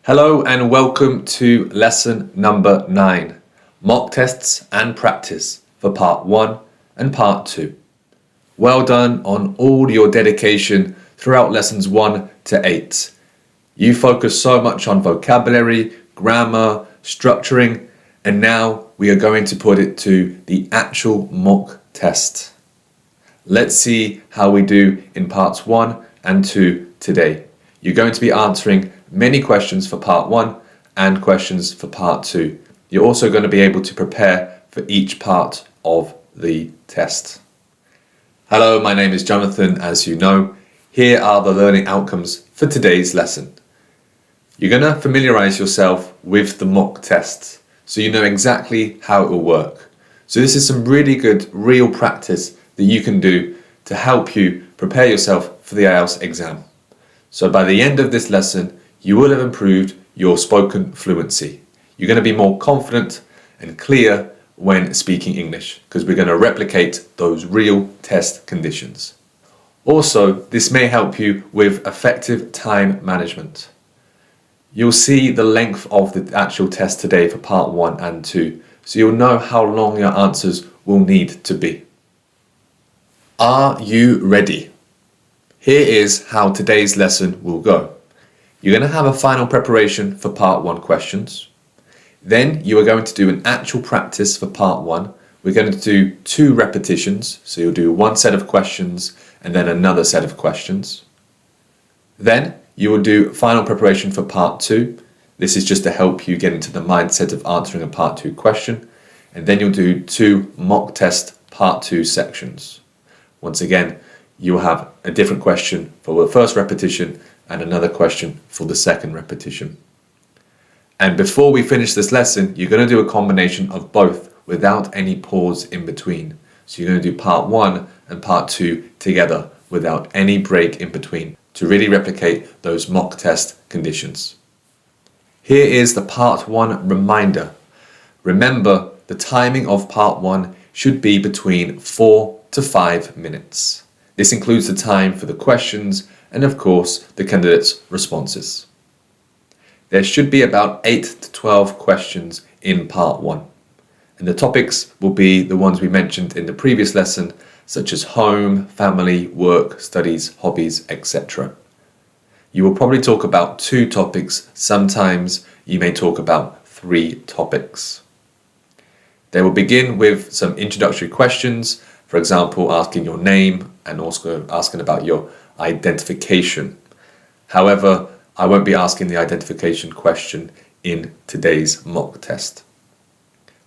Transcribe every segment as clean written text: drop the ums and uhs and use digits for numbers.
Hello and welcome to lesson number 9, mock tests and practice for part 1 and part 2. Well done on all your dedication throughout lessons 1 to 8. You focused so much on vocabulary, grammar, structuring, and now we are going to put it to the actual mock test. Let's see how we do in parts 1 and 2 today. You're going to be answering many questions for part 1 and questions for part 2. You're also going to be able to prepare for each part of the test. Hello, my name is Jonathan, as you know. Here are the learning outcomes for today's lesson. You're going to familiarize yourself with the mock tests so you know exactly how it will work. So this is some really good real practice that you can do to help you prepare yourself for the IELTS exam. So by the end of this lesson, you will have improved your spoken fluency. You're going to be more confident and clear when speaking English because we're going to replicate those real test conditions. Also, this may help you with effective time management. You'll see the length of the actual test today for part 1 and 2, so you'll know how long your answers will need to be. Are you ready? Here is how today's lesson will go. You're going to have a final preparation for part 1 questions. Then you are going to do an actual practice for part 1. We're going to do 2 repetitions. So you'll do one set of questions and then another set of questions. Then you will do final preparation for part 2. This is just to help you get into the mindset of answering a part 2 question. And then you'll do 2 mock test part 2 sections. Once again, you'll have a different question for the first repetition and another question for the second repetition. And before we finish this lesson, you're going to do a combination of both without any pause in between. So you're going to do part 1 and part 2 together without any break in between to really replicate those mock test conditions. Here is the part 1 reminder. Remember, the timing of part 1 should be between 4 to 5 minutes. This includes the time for the questions and of course the candidates' responses. There should be about 8 to 12 questions in part 1. And the topics will be the ones we mentioned in the previous lesson, such as home, family, work, studies, hobbies, etc. You will probably talk about 2 topics. Sometimes you may talk about 3 topics. They will begin with some introductory questions, for example, asking your name and also asking about your identification. However, I won't be asking the identification question in today's mock test.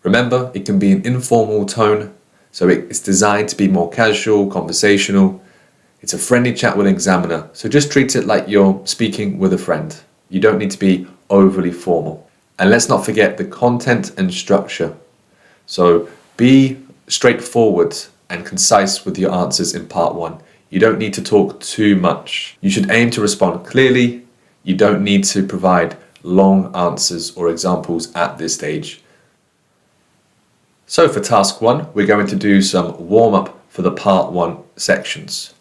Remember, it can be an informal tone, so it's designed to be more casual, conversational. It's a friendly chat with an examiner, so just treat it like you're speaking with a friend. You don't need to be overly formal. And let's not forget the content and structure. So be straightforward and concise with your answers in part 1. You don't need to talk too much. You should aim to respond clearly. You don't need to provide long answers or examples at this stage. So for task 1, we're going to do some warm-up for the part 1 sections.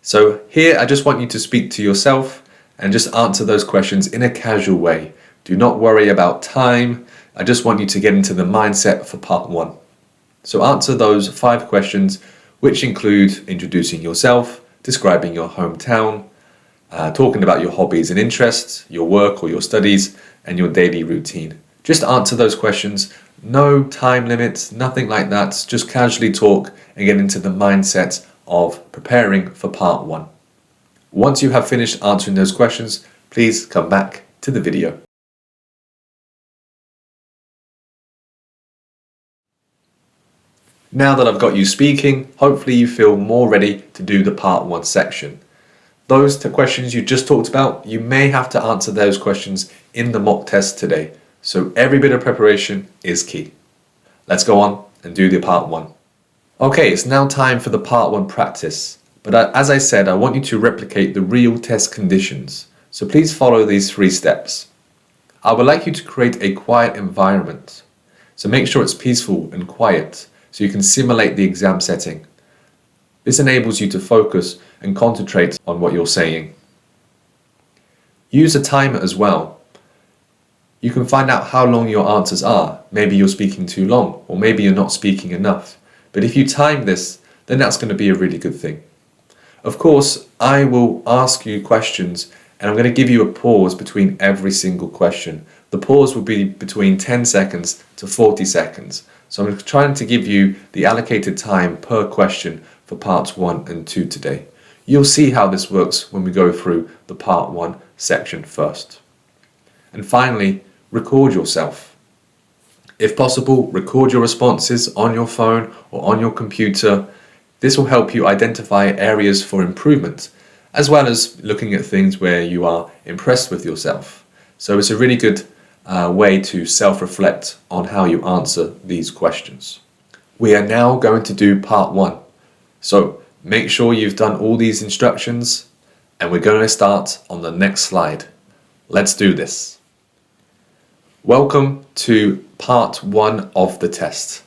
So here I just want you to speak to yourself and just answer those questions in a casual way. Do not worry about time. I just want you to get into the mindset for part 1. So answer those 5 questions, which include introducing yourself, describing your hometown, talking about your hobbies and interests, your work or your studies, and your daily routine. Just answer those questions. No time limits, nothing like that. Just casually talk and get into the mindset of preparing for part 1. Once you have finished answering those questions, please come back to the video. Now that I've got you speaking, hopefully you feel more ready to do the part 1 section. Those questions you just talked about, you may have to answer those questions in the mock test today. So every bit of preparation is key. Let's go on and do the part 1. Okay, it's now time for the part 1 practice. But as I said, I want you to replicate the real test conditions. So please follow these 3 steps. I would like you to create a quiet environment. So make sure it's peaceful and quiet so you can simulate the exam setting. This enables you to focus and concentrate on what you're saying. Use a timer as well. You can find out how long your answers are. Maybe you're speaking too long, or maybe you're not speaking enough. But if you time this, then that's going to be a really good thing. Of course, I will ask you questions and I'm going to give you a pause between every single question. The pause will be between 10 seconds to 40 seconds. So I'm trying to give you the allocated time per question for parts 1 and 2 today. You'll see how this works when we go through the part 1 section first. And finally, record yourself. If possible, record your responses on your phone or on your computer. This will help you identify areas for improvement, as well as looking at things where you are impressed with yourself. So it's a really good way to self-reflect on how you answer these questions. We are now going to do part 1. So make sure you've done all these instructions, and we're going to start on the next slide. Let's do this. Welcome to part 1 of the test.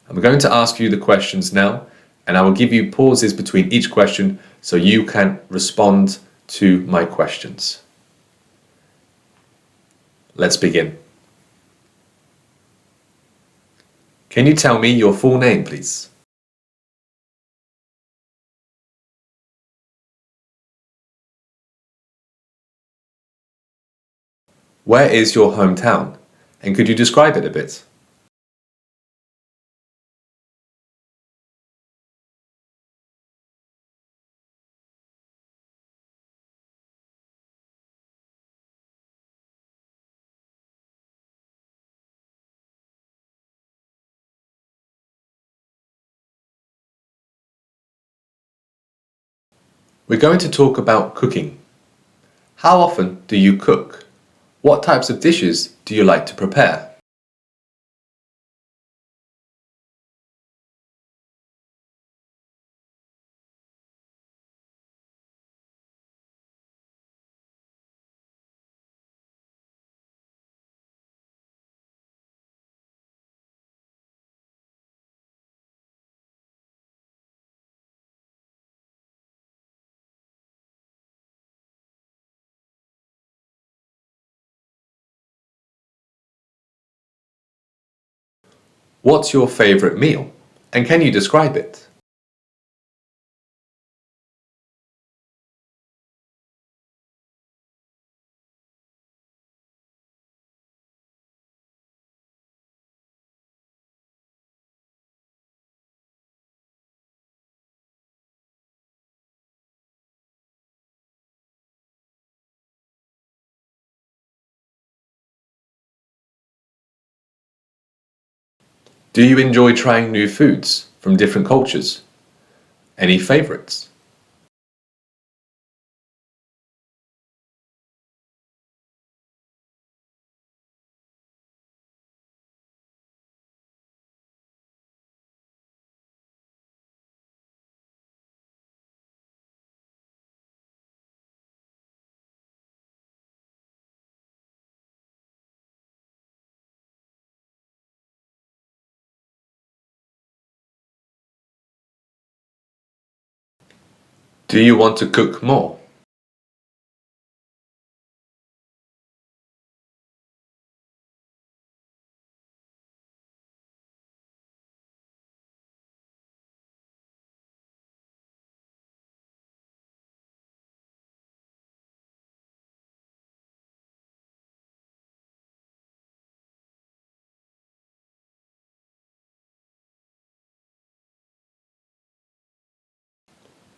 I'm going to ask you the questions now, and I will give you pauses between each question so you can respond to my questions. Let's begin. Can you tell me your full name, please? Where is your hometown? And could you describe it a bit? We're going to talk about cooking. How often do you cook? What types of dishes do you like to prepare? What's your favorite meal? And can you describe it? Do you enjoy trying new foods from different cultures? Any favorites? Do you want to cook more?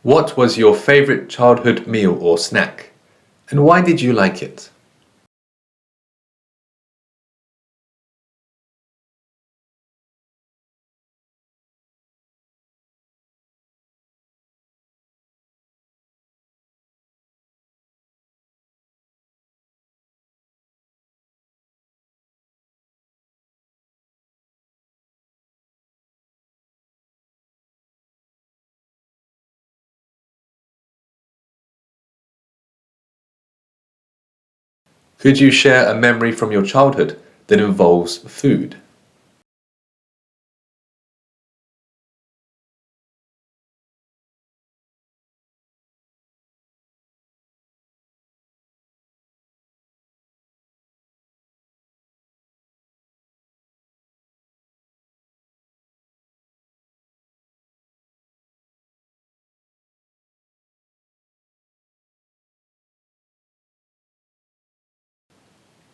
What was your favorite childhood meal or snack? And why did you like it? Could you share a memory from your childhood that involves food?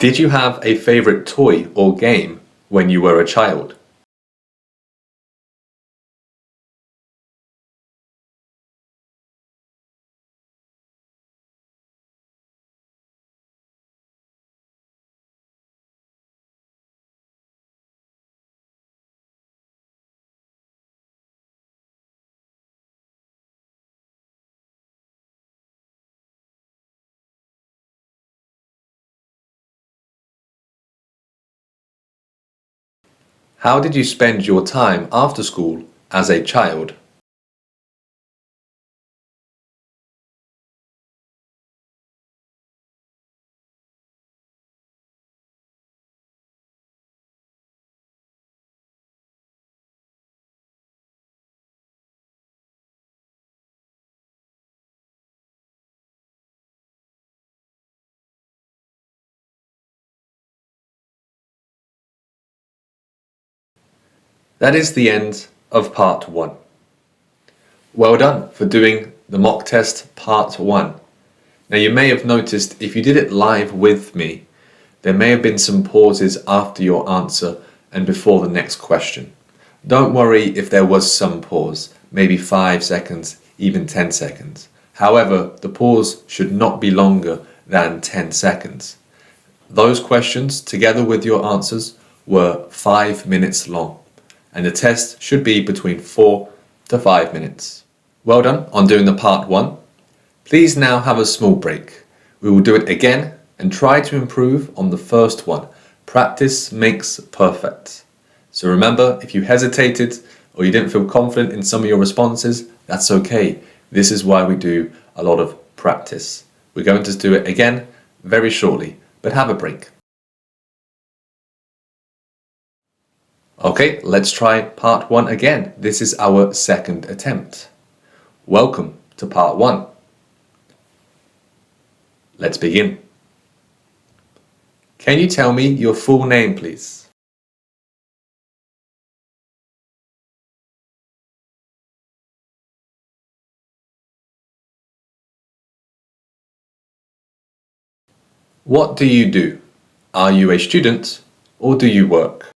Did you have a favorite toy or game when you were a child? How did you spend your time after school as a child? That is the end of part 1. Well done for doing the mock test part 1. Now you may have noticed if you did it live with me, there may have been some pauses after your answer and before the next question. Don't worry if there was some pause, maybe 5 seconds, even 10 seconds. However, the pause should not be longer than 10 seconds. Those questions, together with your answers, were 5 minutes long, and the test should be between 4 to 5 minutes. Well done on doing the part 1. Please now have a small break. We will do it again and try to improve on the first one. Practice makes perfect. So remember, if you hesitated or you didn't feel confident in some of your responses, that's okay. This is why we do a lot of practice. We're going to do it again very shortly, but have a break. Okay, let's try part 1 again. This is our second attempt. Welcome to part 1. Let's begin. Can you tell me your full name, please? What do you do? Are you a student or do you work?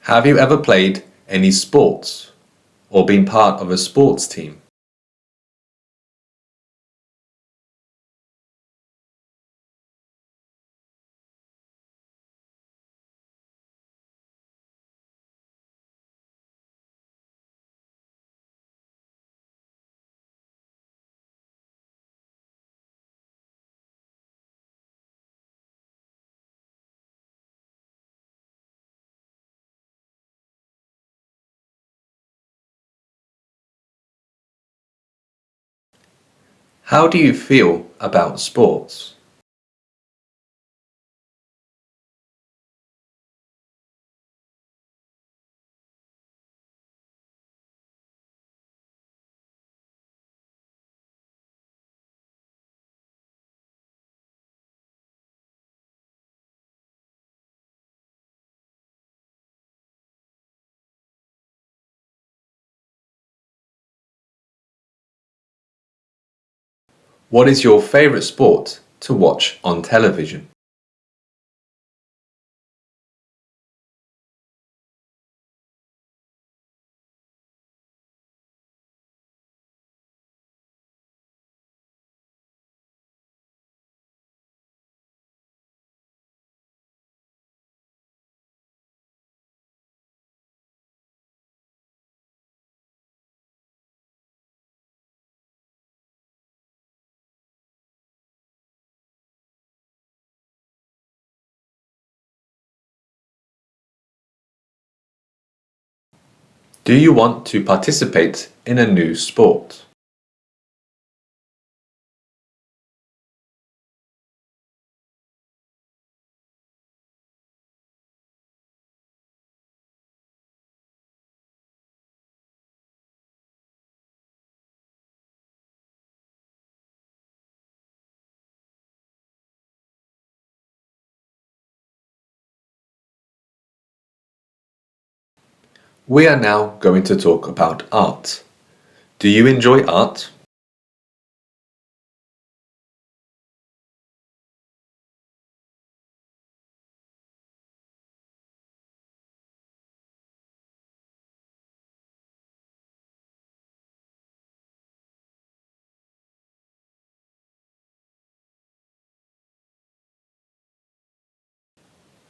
Have you ever played any sports or been part of a sports team? How do you feel about sports? What is your favorite sport to watch on television? Do you want to participate in a new sport? We are now going to talk about art. Do you enjoy art?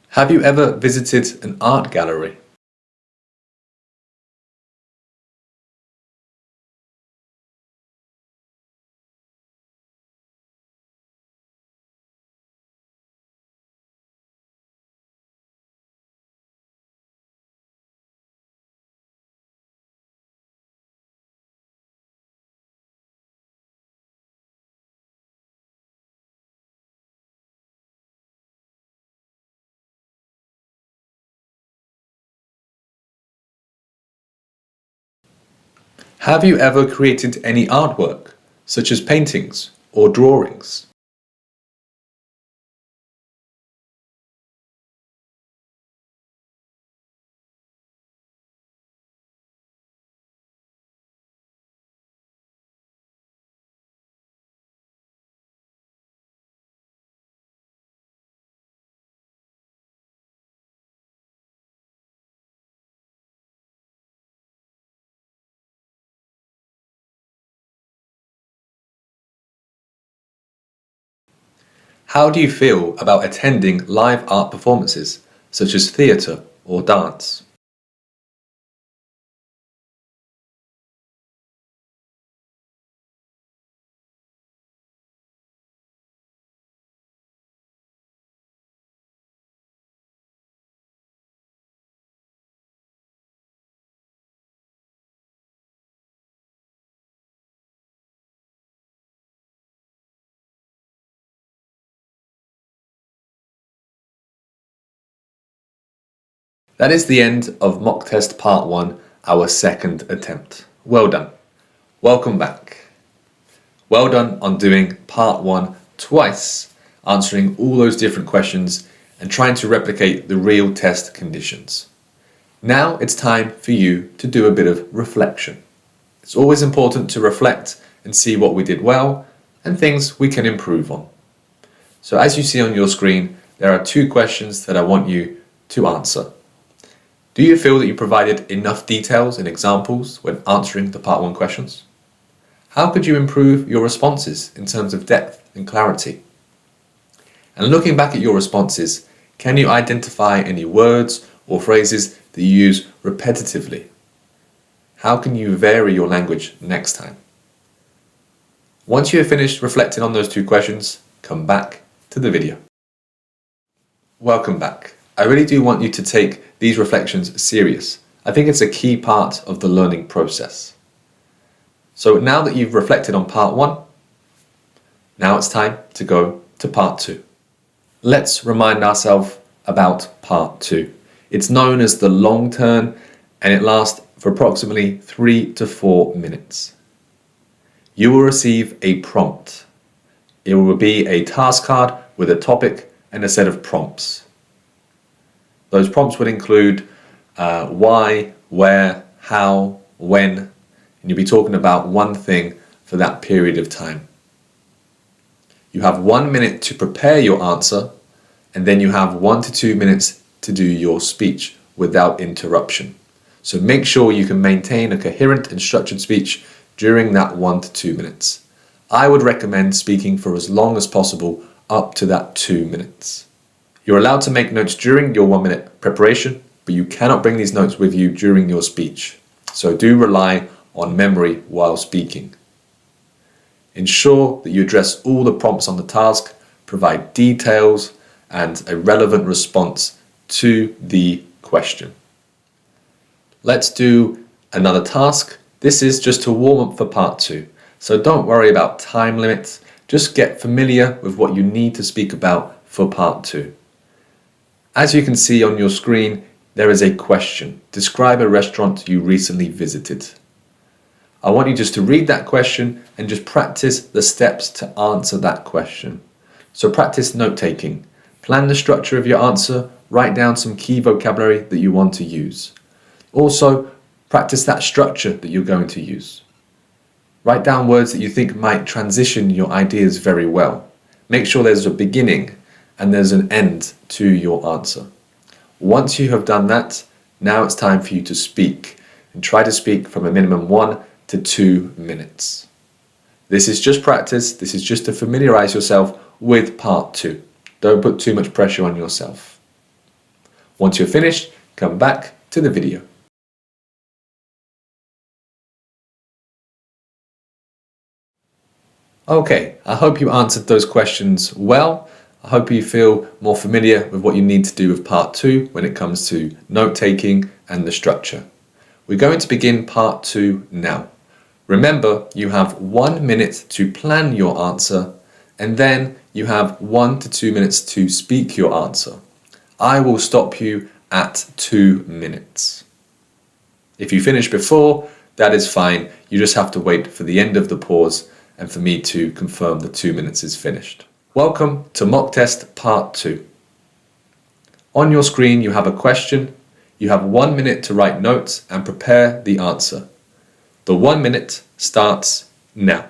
Have you ever visited an art gallery? Have you ever created any artwork, such as paintings or drawings? How do you feel about attending live art performances, such as theatre or dance? That is the end of mock test part 1, our second attempt. Well done. Welcome back. Well done on doing part 1 twice, answering all those different questions and trying to replicate the real test conditions. Now it's time for you to do a bit of reflection. It's always important to reflect and see what we did well and things we can improve on. So as you see on your screen, there are 2 questions that I want you to answer. Do you feel that you provided enough details and examples when answering the part 1 questions? How could you improve your responses in terms of depth and clarity? And looking back at your responses, can you identify any words or phrases that you use repetitively? How can you vary your language next time? Once you have finished reflecting on those 2 questions, come back to the video. Welcome back. I really do want you to take these reflections serious. I think it's a key part of the learning process. So now that you've reflected on part 1, now it's time to go to part 2. Let's remind ourselves about part 2. It's known as the long turn and it lasts for approximately 3 to 4 minutes. You will receive a prompt. It will be a task card with a topic and a set of prompts. Those prompts would include why, where, how, when, and you'll be talking about one thing for that period of time. You have 1 minute to prepare your answer, and then you have 1 to 2 minutes to do your speech without interruption. So make sure you can maintain a coherent and structured speech during that 1 to 2 minutes. I would recommend speaking for as long as possible, up to that 2 minutes. You're allowed to make notes during your 1 minute preparation, but you cannot bring these notes with you during your speech. So do rely on memory while speaking. Ensure that you address all the prompts on the task, provide details and a relevant response to the question. Let's do another task. This is just to warm up for part 2. So don't worry about time limits. Just get familiar with what you need to speak about for part 2. As you can see on your screen, there is a question. Describe a restaurant you recently visited. I want you just to read that question and just practice the steps to answer that question. So practice note-taking. Plan the structure of your answer. Write down some key vocabulary that you want to use. Also, practice that structure that you're going to use. Write down words that you think might transition your ideas very well. Make sure there's a beginning and there's an end to your answer. Once you have done that, now it's time for you to speak, and try to speak from a minimum 1 to 2 minutes. This is just practice. This is just to familiarize yourself with part 2. Don't put too much pressure on yourself. Once you're finished, come back to the video. Okay, I hope you answered those questions well. I hope you feel more familiar with what you need to do with part 2 when it comes to note-taking and the structure. We're going to begin part 2 now. Remember, you have 1 minute to plan your answer, and then you have 1 to 2 minutes to speak your answer. I will stop you at 2 minutes. If you finish before, that is fine. You just have to wait for the end of the pause and for me to confirm the 2 minutes is finished. Welcome to mock test part 2. On your screen you have a question. You have 1 minute to write notes and prepare the answer. The 1 minute starts now.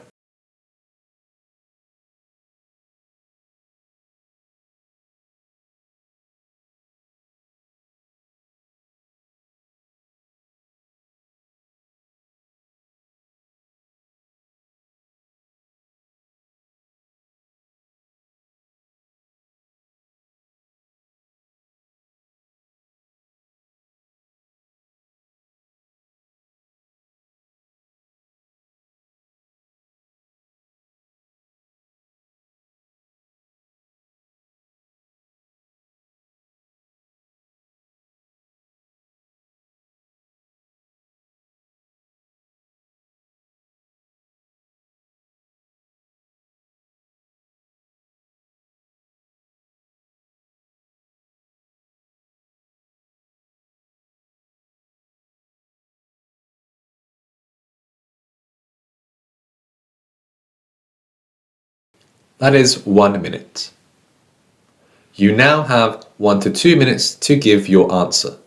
That is 1 minute. You now have 1 to 2 minutes to give your answer.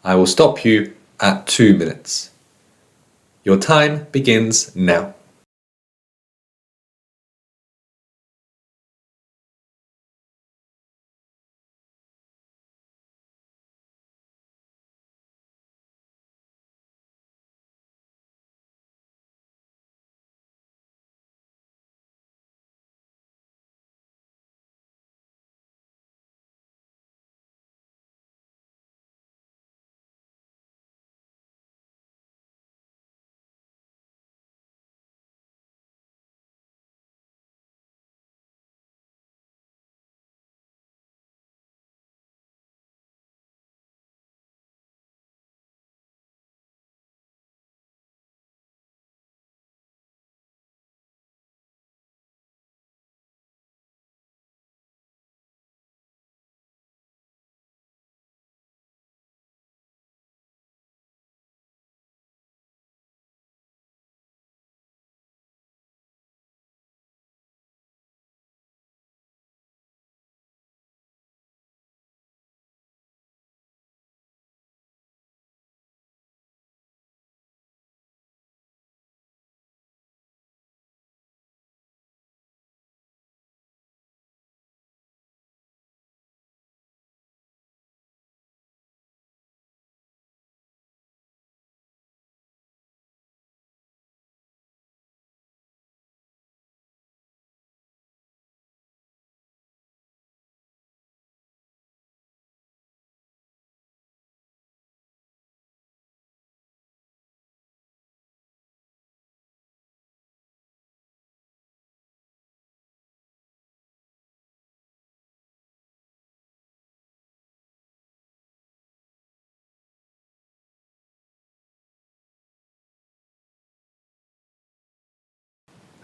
I will stop you at 2 minutes. Your time begins now.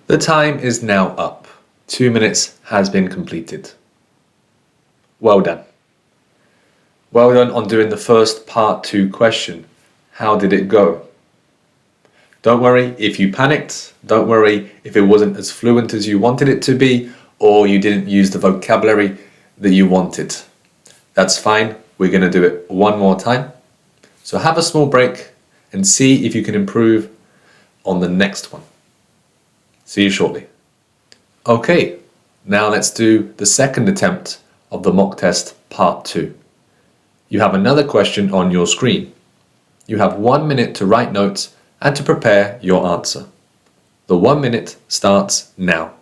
The time is now up. 2 minutes has been completed. Well done. Well done on doing the first part 2 question. How did it go? Don't worry if you panicked. Don't worry if it wasn't as fluent as you wanted it to be, or you didn't use the vocabulary that you wanted. That's fine. We're going to do it one more time. So have a small break and see if you can improve on the next one. See you shortly. Okay, now let's do the second attempt of the mock test part 2. You have another question on your screen. You have 1 minute to write notes and to prepare your answer. The 1 minute starts now.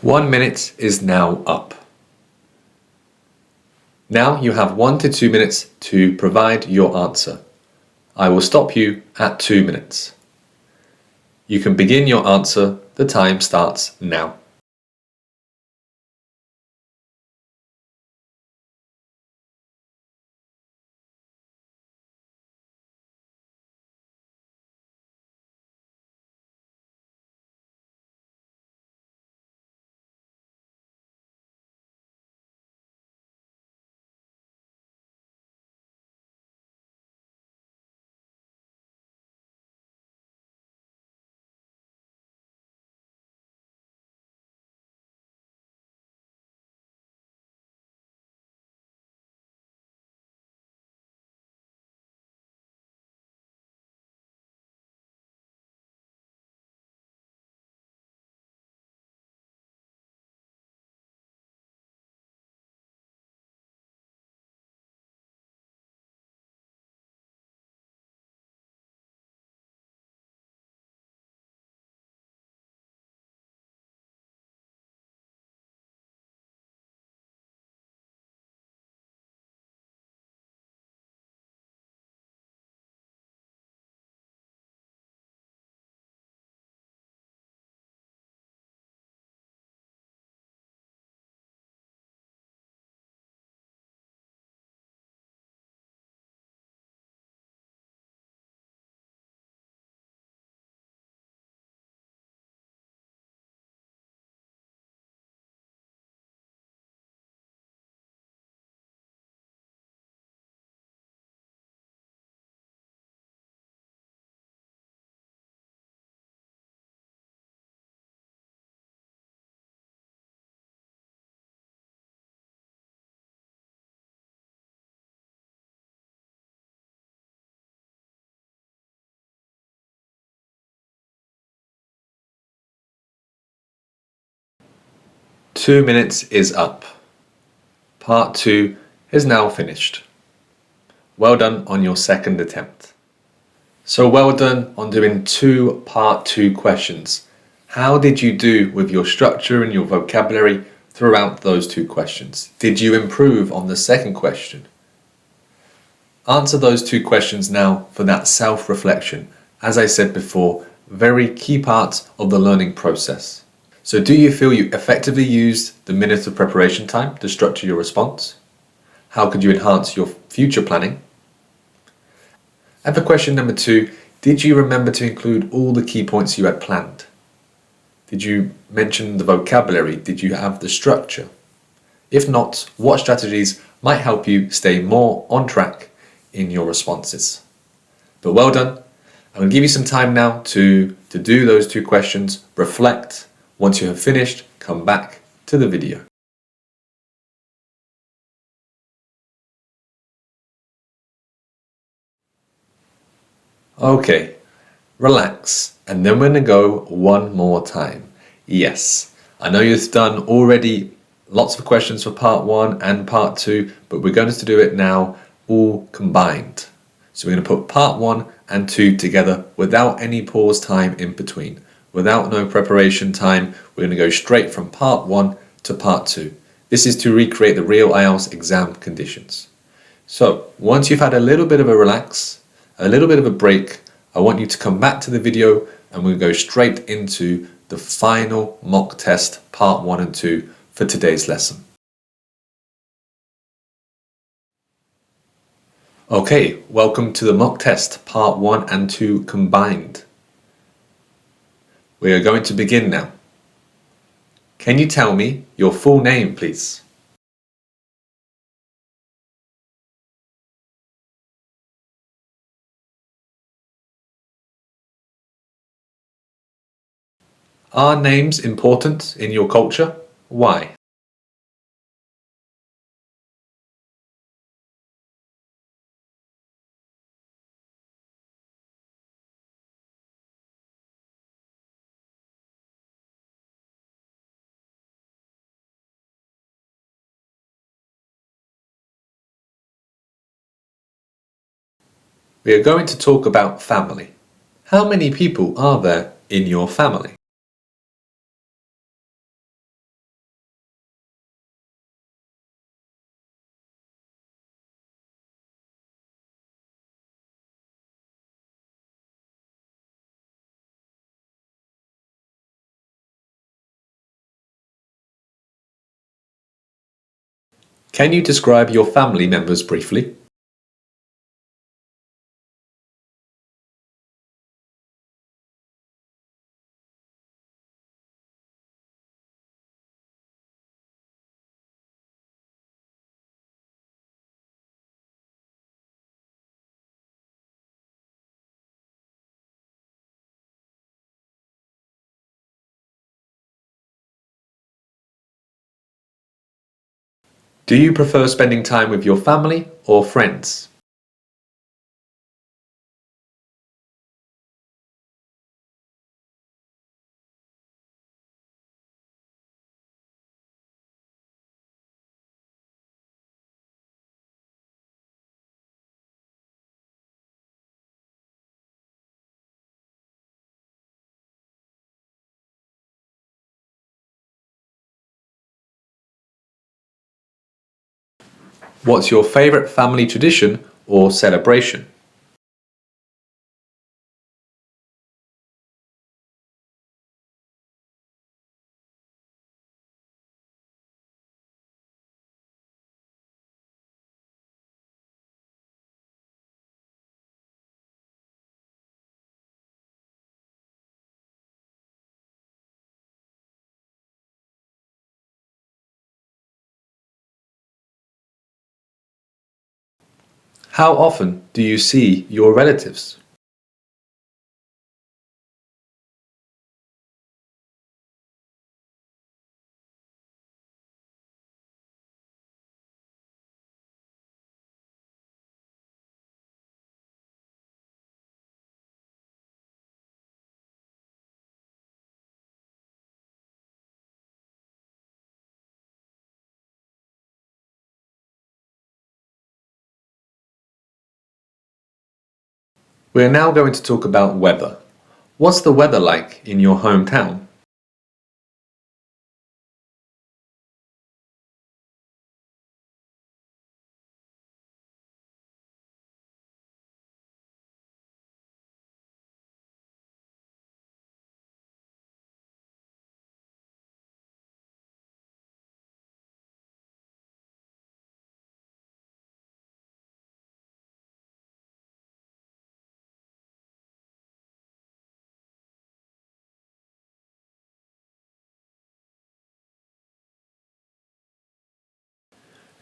One minute is now up. Now you have 1 to 2 minutes to provide your answer. I will stop you at 2 minutes. You can begin your answer. The time starts now. Two minutes is up. Part 2 is now finished. Well done on your second attempt. So well done on doing 2 part 2 questions. How did you do with your structure and your vocabulary throughout those 2 questions? Did you improve on the second question? Answer those 2 questions now for that self-reflection. As I said before, very key part of the learning process. So do you feel you effectively used the minute of preparation time to structure your response? How could you enhance your future planning? And for question number 2, did you remember to include all the key points you had planned? Did you mention the vocabulary? Did you have the structure? If not, what strategies might help you stay more on track in your responses? But well done. I'm going to give you some time now to do those 2 questions, reflect. Once you have finished, come back to the video. Okay, relax, and then we're going to go one more time. Yes, I know you've done already lots of questions for part 1 and part 2, but we're going to do it now all combined. So we're going to put part 1 and 2 together without any pause time in between. Without no preparation time, we're going to go straight from part 1 to part 2. This is to recreate the real IELTS exam conditions. So once you've had a little bit of a relax, a little bit of a break, I want you to come back to the video and we'll go straight into the final mock test part 1 and 2 for today's lesson. Okay, welcome to the mock test part 1 and 2 combined. We are going to begin now. Can you tell me your full name, please? Are names important in your culture? Why? We are going to talk about family. How many people are there in your family? Can you describe your family members briefly? Do you prefer spending time with your family or friends? What's your favourite family tradition or celebration? How often do you see your relatives? We are now going to talk about weather. What's the weather like in your hometown?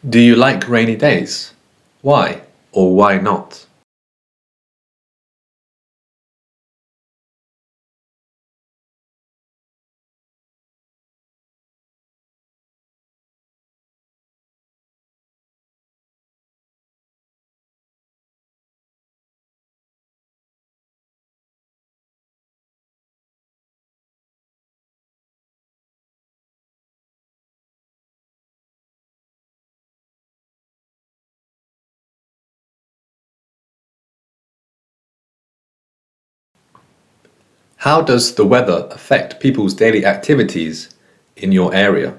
Do you like rainy days? Why or why not? How does the weather affect people's daily activities in your area?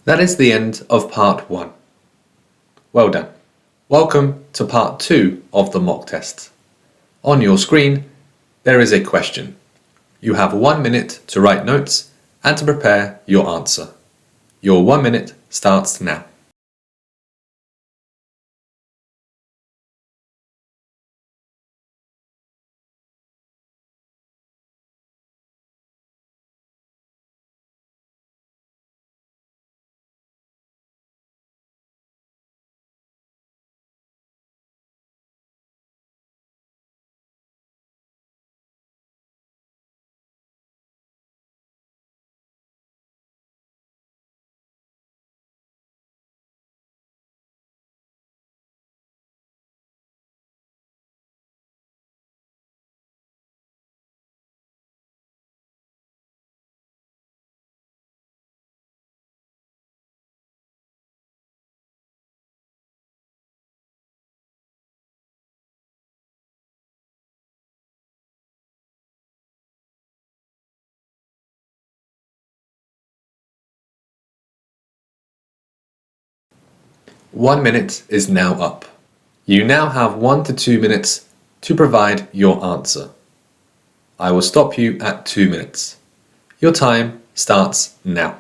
That is the end of part 1. Well done. Welcome to part 2 of the mock test. On your screen, there is a question. You have 1 minute to write notes and to prepare your answer. Your 1 minute starts now. One minute is now up. You now have 1 to 2 minutes to provide your answer. I will stop you at 2 minutes. Your time starts now.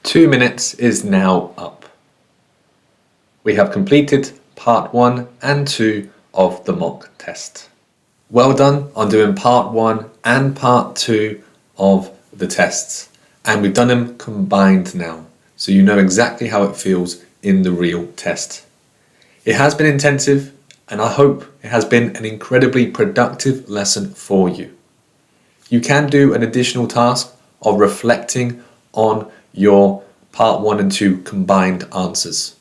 Two minutes is now up. We have completed part 1 and 2 of the mock test. Well done on doing part 1 and part 2 of the tests. And we've done them combined now, so you know exactly how it feels in the real test. It has been intensive, and I hope it has been an incredibly productive lesson for you. You can do an additional task of reflecting on your part 1 and 2 combined answers.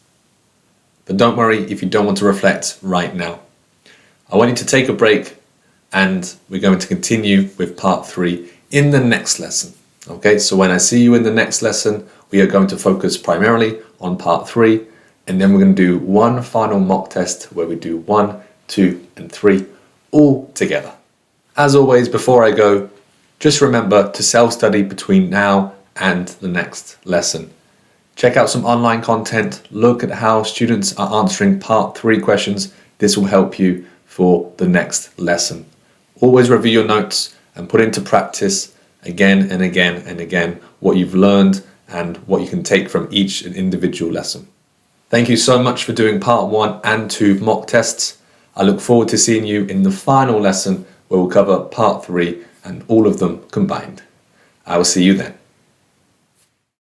But don't worry if you don't want to reflect right now. I want you to take a break, and we're going to continue with part 3 in the next lesson. Okay, so when I see you in the next lesson, we are going to focus primarily on part 3, and then we're going to do one final mock test where we do 1, 2, and 3 all together. As always, before I go, just remember to self-study between now and the next lesson. Check out some online content, look at how students are answering part 3 questions. This will help you for the next lesson. Always review your notes and put into practice again and again and again what you've learned and what you can take from each individual lesson. Thank you so much for doing part 1 and 2 mock tests. I look forward to seeing you in the final lesson where we'll cover part 3 and all of them combined. I will see you then.